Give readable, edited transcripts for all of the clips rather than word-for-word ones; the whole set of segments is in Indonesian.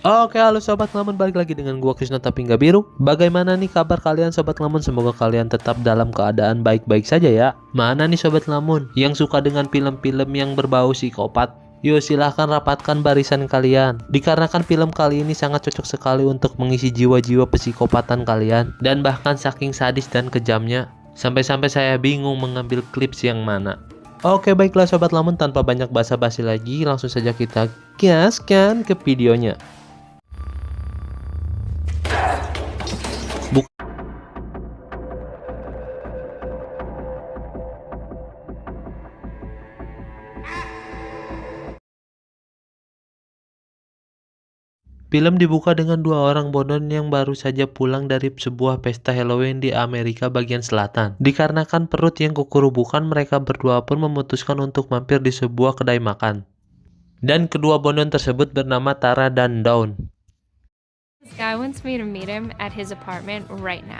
Oke, halo Sobat Ngelamun, balik lagi dengan gua Krisna tapi nggak biru. Bagaimana nih kabar kalian Sobat Ngelamun? Semoga kalian tetap dalam keadaan baik-baik saja ya. Mana nih Sobat Ngelamun yang suka dengan film-film yang berbau psikopat? Yuk silahkan rapatkan barisan kalian. Dikarenakan film kali ini sangat cocok sekali untuk mengisi jiwa-jiwa psikopatan kalian. Dan bahkan saking sadis dan kejamnya, sampai-sampai saya bingung mengambil klips yang mana. Oke, baiklah Sobat Lamun, tanpa banyak basa-basi lagi, langsung saja kita gaskan ke videonya. Film dibuka dengan dua orang bodon yang baru saja pulang dari sebuah pesta Halloween di Amerika bagian selatan. Dikarenakan perut yang kukurubukan, mereka berdua pun memutuskan untuk mampir di sebuah kedai makan. Dan kedua bodon tersebut bernama Tara dan Dawn. This guy wants me to meet him at his apartment right now.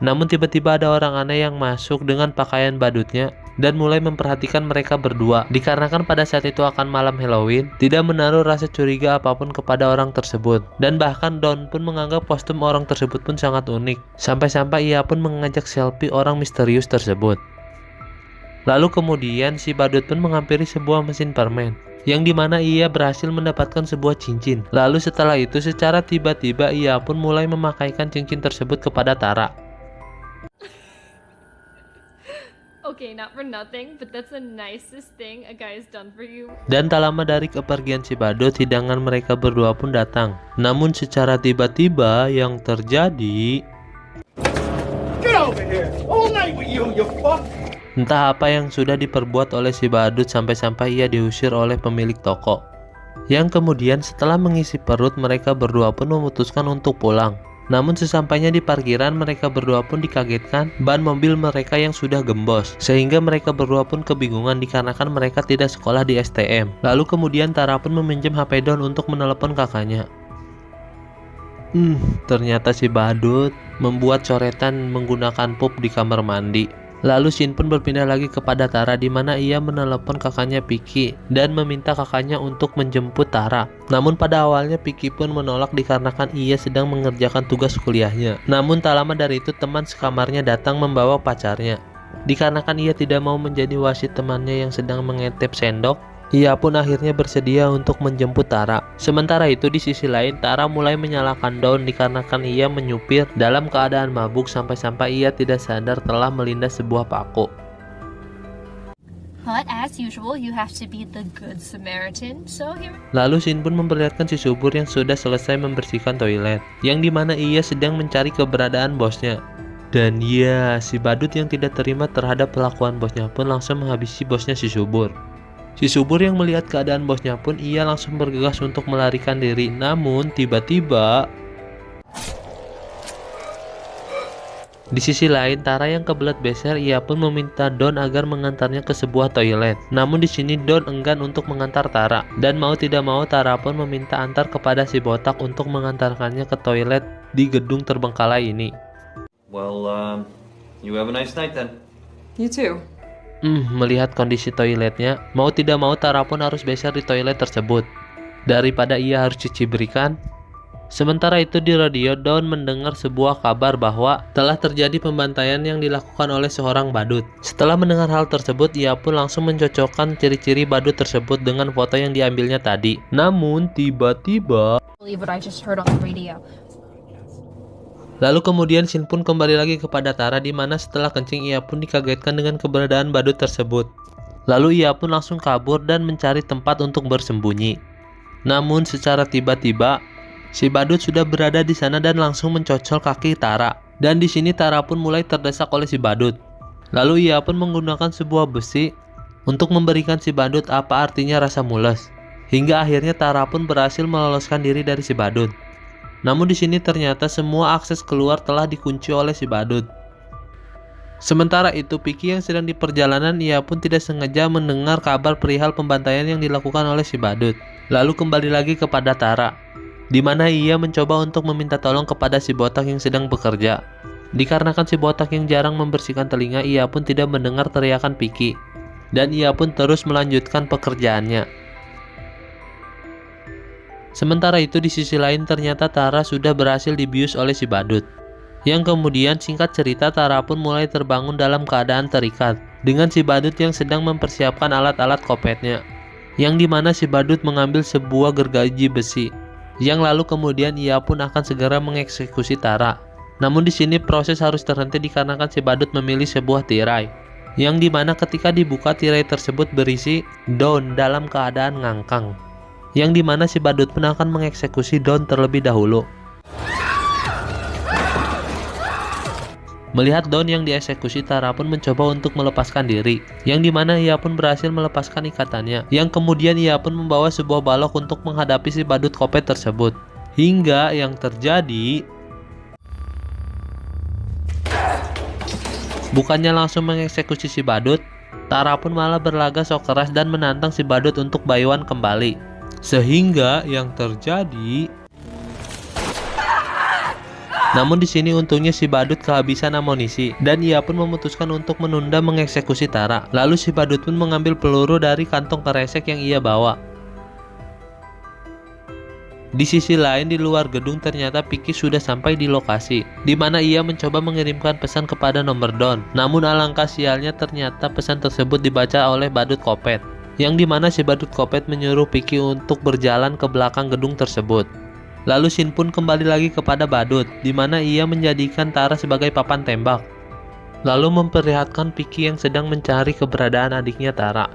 Namun tiba-tiba ada orang aneh yang masuk dengan pakaian badutnya dan mulai memperhatikan mereka berdua. Dikarenakan pada saat itu akan malam Halloween, tidak menaruh rasa curiga apapun kepada orang tersebut. Dan bahkan Dawn pun menganggap kostum orang tersebut pun sangat unik. Sampai-sampai ia pun mengajak selfie orang misterius tersebut. Lalu kemudian si badut pun menghampiri sebuah mesin permen, yang dimana ia berhasil mendapatkan sebuah cincin. Lalu setelah itu secara tiba-tiba ia pun mulai memakaikan cincin tersebut kepada Tara. Okay, not for nothing, but that's the nicest thing a guy has done for you. Dan tak lama dari kepergian si badut, hidangan mereka berdua pun datang. Namun secara tiba-tiba yang terjadi, Get over here! All night with you fuck! entah apa yang sudah diperbuat oleh si badut sampai-sampai ia diusir oleh pemilik toko. Yang kemudian setelah mengisi perut, mereka berdua pun memutuskan untuk pulang. Namun sesampainya di parkiran, mereka berdua pun dikagetkan ban mobil mereka yang sudah gembos. Sehingga mereka berdua pun kebingungan dikarenakan mereka tidak sekolah di STM. Lalu kemudian Tara pun meminjam HP Dawn untuk menelepon kakaknya. Ternyata si badut membuat coretan menggunakan pup di kamar mandi. Lalu Shin pun berpindah lagi kepada Tara, di mana ia menelepon kakaknya Piki dan meminta kakaknya untuk menjemput Tara. Namun pada awalnya Piki pun menolak dikarenakan ia sedang mengerjakan tugas kuliahnya. Namun tak lama dari itu teman sekamarnya datang membawa pacarnya. Dikarenakan ia tidak mau menjadi wasit temannya yang sedang mengetep sendok, ia pun akhirnya bersedia untuk menjemput Tara. Sementara itu di sisi lain, Tara mulai menyalahkan Dawn dikarenakan ia menyupir dalam keadaan mabuk sampai-sampai ia tidak sadar telah melindas sebuah paku. But as usual, you have to be the good Samaritan, so here. Lalu Shin pun memperlihatkan si subur yang sudah selesai membersihkan toilet, yang dimana ia sedang mencari keberadaan bosnya. Dan ya, si badut yang tidak terima terhadap perlakuan bosnya pun langsung menghabisi bosnya si subur. Si subur yang melihat keadaan bosnya pun ia langsung bergegas untuk melarikan diri. Namun tiba-tiba di sisi lain, Tara yang kebelet beser, ia pun meminta Dawn agar mengantarnya ke sebuah toilet. Namun di sini Dawn enggan untuk mengantar Tara, dan mau tidak mau Tara pun meminta antar kepada si botak untuk mengantarkannya ke toilet di gedung terbengkalai ini. Well, you have a nice night then. You too. Melihat kondisi toiletnya, mau tidak mau Tara pun harus beser di toilet tersebut daripada ia harus cuci berikan. Sementara itu di radio, Dawn mendengar sebuah kabar bahwa telah terjadi pembantaian yang dilakukan oleh seorang badut. Setelah mendengar hal tersebut, ia pun langsung mencocokkan ciri-ciri badut tersebut dengan foto yang diambilnya tadi. Namun tiba-tiba Believe what I just heard on the radio. lalu kemudian Shin pun kembali lagi kepada Tara, di mana setelah kencing ia pun dikagetkan dengan keberadaan badut tersebut. Lalu ia pun langsung kabur dan mencari tempat untuk bersembunyi. Namun secara tiba-tiba si badut sudah berada di sana dan langsung mencocol kaki Tara. Dan di sini Tara pun mulai terdesak oleh si badut. Lalu ia pun menggunakan sebuah besi untuk memberikan si badut apa artinya rasa mules. Hingga akhirnya Tara pun berhasil meloloskan diri dari si badut. Namun di sini ternyata semua akses keluar telah dikunci oleh si badut. Sementara itu Piki yang sedang di perjalanan, ia pun tidak sengaja mendengar kabar perihal pembantaian yang dilakukan oleh si badut. Lalu kembali lagi kepada Tara, di mana ia mencoba untuk meminta tolong kepada si botak yang sedang bekerja. Dikarenakan si botak yang jarang membersihkan telinga, ia pun tidak mendengar teriakan Piki, dan ia pun terus melanjutkan pekerjaannya. Sementara itu di sisi lain ternyata Tara sudah berhasil dibius oleh si badut. Yang kemudian singkat cerita Tara pun mulai terbangun dalam keadaan terikat dengan si badut yang sedang mempersiapkan alat-alat kopetnya. Yang dimana si badut mengambil sebuah gergaji besi. Yang lalu kemudian ia pun akan segera mengeksekusi Tara. Namun di sini proses harus terhenti dikarenakan si badut memilih sebuah tirai. Yang dimana ketika dibuka tirai tersebut berisi Don dalam keadaan ngangkang. Yang dimana si badut pun akan mengeksekusi Don terlebih dahulu. Melihat Don yang dieksekusi, Tara pun mencoba untuk melepaskan diri. Yang dimana ia pun berhasil melepaskan ikatannya. Yang kemudian ia pun membawa sebuah balok untuk menghadapi si badut kopet tersebut. Hingga yang terjadi, bukannya langsung mengeksekusi si badut, Tara pun malah berlaga sok keras dan menantang si badut untuk bayuan kembali. Sehingga yang terjadi, namun di sini untungnya si badut kehabisan amunisi dan ia pun memutuskan untuk menunda mengeksekusi Tara. Lalu si badut pun mengambil peluru dari kantong kresek yang ia bawa. Di sisi lain di luar gedung ternyata Vicky sudah sampai di lokasi, di mana ia mencoba mengirimkan pesan kepada nomor Don. Namun alangkah sialnya ternyata pesan tersebut dibaca oleh badut kopet. Yang dimana si badut kopet menyuruh Vicky untuk berjalan ke belakang gedung tersebut. Lalu Shin pun kembali lagi kepada badut, di mana ia menjadikan Tara sebagai papan tembak. Lalu memperlihatkan Vicky yang sedang mencari keberadaan adiknya Tara.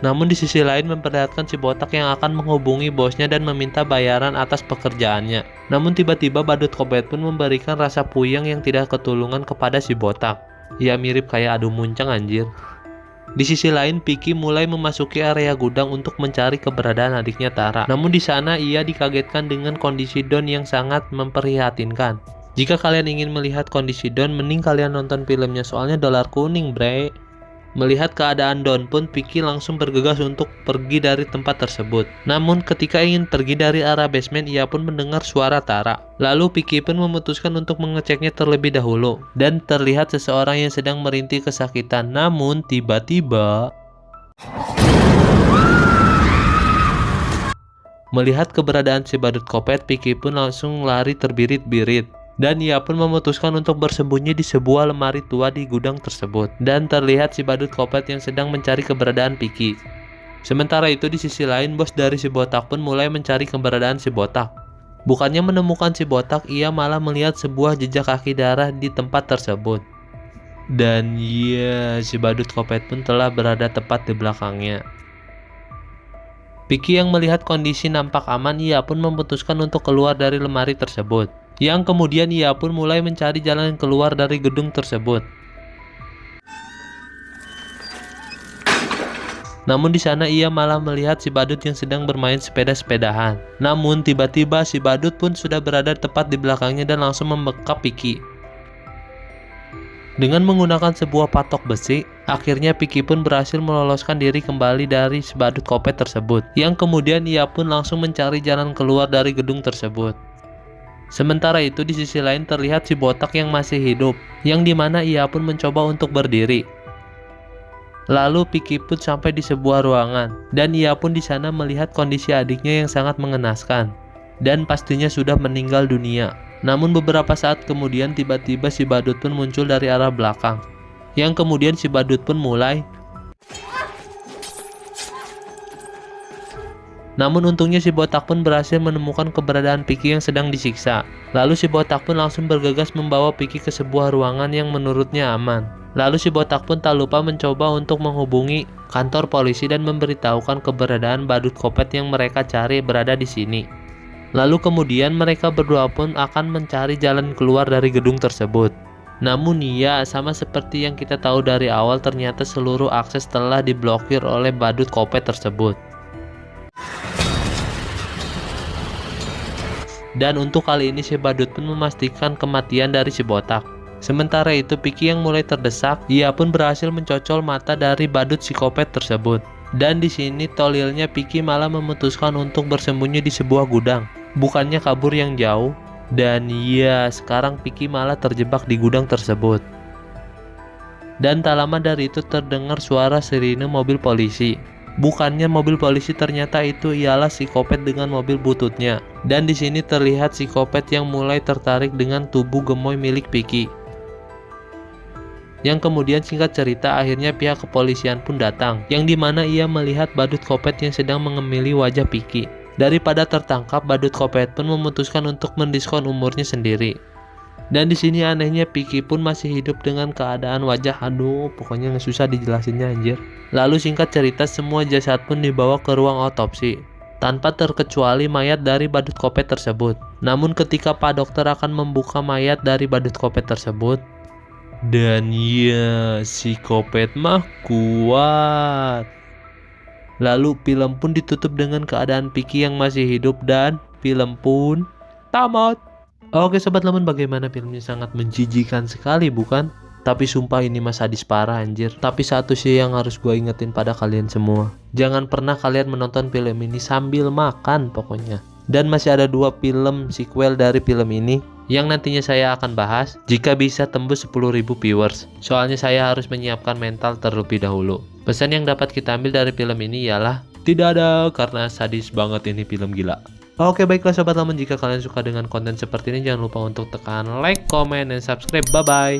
Namun di sisi lain memperlihatkan si botak yang akan menghubungi bosnya dan meminta bayaran atas pekerjaannya. Namun tiba-tiba badut kopet pun memberikan rasa puyeng yang tidak ketulungan kepada si botak. Ya mirip kayak adu muncang anjir. Di sisi lain, Vicky mulai memasuki area gudang untuk mencari keberadaan adiknya Tara. Namun di sana ia dikagetkan dengan kondisi Don yang sangat memprihatinkan. Jika kalian ingin melihat kondisi Don, mending kalian nonton filmnya soalnya dolar kuning, bre. Melihat keadaan Don pun, Vicky langsung bergegas untuk pergi dari tempat tersebut. Namun ketika ingin pergi dari arah basement, ia pun mendengar suara Tara. Lalu Vicky pun memutuskan untuk mengeceknya terlebih dahulu. Dan terlihat seseorang yang sedang merintih kesakitan. Namun tiba-tiba, melihat keberadaan si badut kopet, Vicky pun langsung lari terbirit-birit. Dan ia pun memutuskan untuk bersembunyi di sebuah lemari tua di gudang tersebut. Dan terlihat si badut kopet yang sedang mencari keberadaan Vicky. Sementara itu di sisi lain bos dari si botak pun mulai mencari keberadaan si botak. Bukannya menemukan si botak, ia malah melihat sebuah jejak kaki darah di tempat tersebut. Dan ya, si badut kopet pun telah berada tepat di belakangnya. Vicky yang melihat kondisi nampak aman, ia pun memutuskan untuk keluar dari lemari tersebut. Yang kemudian ia pun mulai mencari jalan keluar dari gedung tersebut. Namun di sana ia malah melihat si badut yang sedang bermain sepeda-sepedahan. Namun tiba-tiba si badut pun sudah berada tepat di belakangnya dan langsung membekap Vicky. Dengan menggunakan sebuah patok besi, akhirnya Vicky pun berhasil meloloskan diri kembali dari si badut kopet tersebut. Yang kemudian ia pun langsung mencari jalan keluar dari gedung tersebut. Sementara itu di sisi lain terlihat si botak yang masih hidup, yang dimana ia pun mencoba untuk berdiri. Lalu Vicky pun sampai di sebuah ruangan, dan ia pun di sana melihat kondisi adiknya yang sangat mengenaskan, dan pastinya sudah meninggal dunia. Namun beberapa saat kemudian tiba-tiba si badut pun muncul dari arah belakang, yang kemudian si badut pun mulai. Namun untungnya si botak pun berhasil menemukan keberadaan Vicky yang sedang disiksa. Lalu si botak pun langsung bergegas membawa Vicky ke sebuah ruangan yang menurutnya aman. Lalu si botak pun tak lupa mencoba untuk menghubungi kantor polisi dan memberitahukan keberadaan badut kopet yang mereka cari berada di sini. Lalu kemudian mereka berdua pun akan mencari jalan keluar dari gedung tersebut. Namun ya, sama seperti yang kita tahu dari awal, ternyata seluruh akses telah diblokir oleh badut kopet tersebut. Dan untuk kali ini si badut pun memastikan kematian dari si botak. Sementara itu Vicky yang mulai terdesak, ia pun berhasil mencocol mata dari badut psikopat tersebut. Dan di sini tolilnya Vicky malah memutuskan untuk bersembunyi di sebuah gudang, bukannya kabur yang jauh. Dan ya, sekarang Vicky malah terjebak di gudang tersebut. Dan tak lama dari itu terdengar suara sirine mobil polisi. Bukannya mobil polisi, ternyata itu ialah psikopat dengan mobil bututnya. Dan di sini terlihat psikopat yang mulai tertarik dengan tubuh gemoy milik Vicky. Yang kemudian singkat cerita akhirnya pihak kepolisian pun datang, yang dimana ia melihat badut kopet yang sedang mengemili wajah Vicky. Daripada tertangkap, badut kopet pun memutuskan untuk mendiskon umurnya sendiri. Dan di sini anehnya Vicky pun masih hidup dengan keadaan wajah, aduh pokoknya nggak susah dijelasinnya anjir. Lalu singkat cerita semua jasad pun dibawa ke ruang otopsi, tanpa terkecuali mayat dari badut kopet tersebut. Namun ketika Pak Dokter akan membuka mayat dari badut kopet tersebut, dan ya si kopet mah kuat. Lalu film pun ditutup dengan keadaan Vicky yang masih hidup dan film pun tamat. Oke Sobat Lemon, bagaimana filmnya? Sangat menjijikan sekali bukan? Tapi sumpah ini mah sadis parah anjir. Tapi satu sih yang harus gue ingetin pada kalian semua, jangan pernah kalian menonton film ini sambil makan pokoknya. Dan masih ada 2 film sequel dari film ini yang nantinya saya akan bahas jika bisa tembus 10.000 viewers. Soalnya saya harus menyiapkan mental terlebih dahulu. Pesan yang dapat kita ambil dari film ini ialah tidak ada, karena sadis banget ini film gila. Oke baiklah Sobat Lemon, jika kalian suka dengan konten seperti ini jangan lupa untuk tekan like, comment, dan subscribe. Bye bye.